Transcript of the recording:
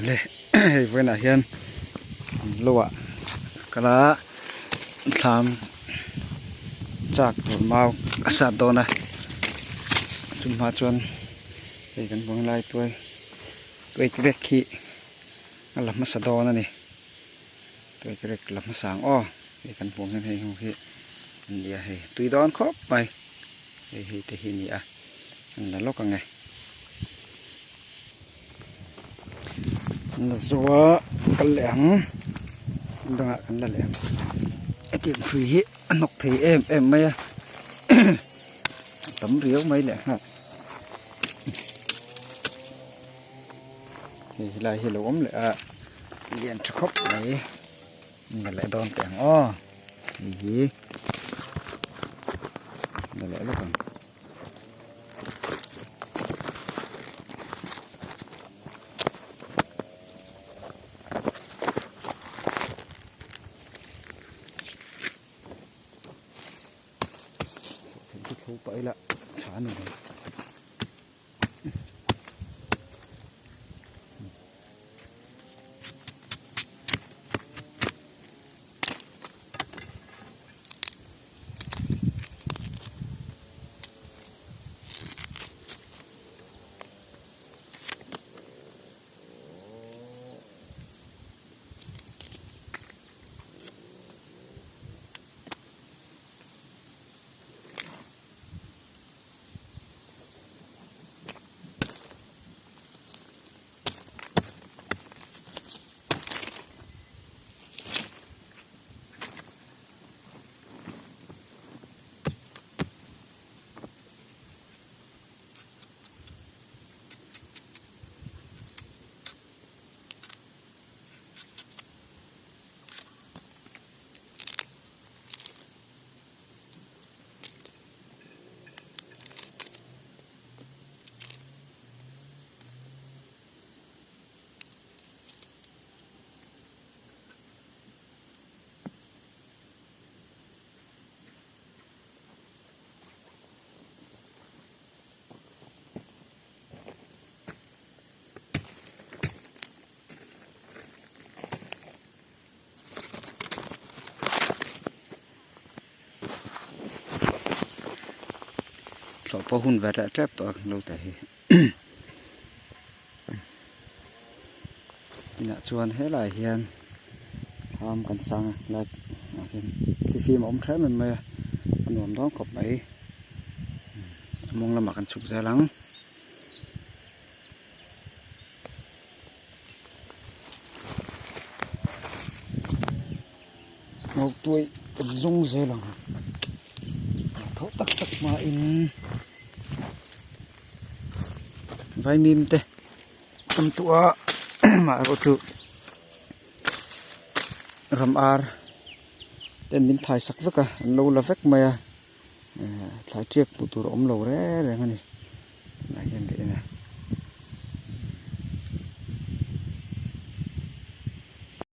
lệ với là hiền lụa cái lá làm chạc của mau sát đồ này chúng ta chọn để cần bông lai tôi cái khi làm mất sát đồ này tôi cái làm mất sáng o để cần bông này không khi đi hay tùy đón khóc mày thì nhỉ à là lúc càng ngày là do cái lẻng đó là cái lẻng cái tiệm thủy nọc thì em mấy tấm riếu mấy lẻng ha thì lại thì lốm lại liền cho khóc này là lại đòn lẻng o gì là lại lúc còn thu bẫy lại chả nữa sọ po hun về đã trép to lâu tại nãy chuan hết lại hiền tham cần sang là khi phim ống thế mình mày anh làm đó cọp ấy mong là mặc anh sụp ra lắng một tuổi rung dây lòng thấu tắc tắc mà in vai mìm tê tâm tua mà có thứ ram ar tên mình thay sắc vất à lâu là vất mày thay chiếc bộ tủ ống lâu đấy này này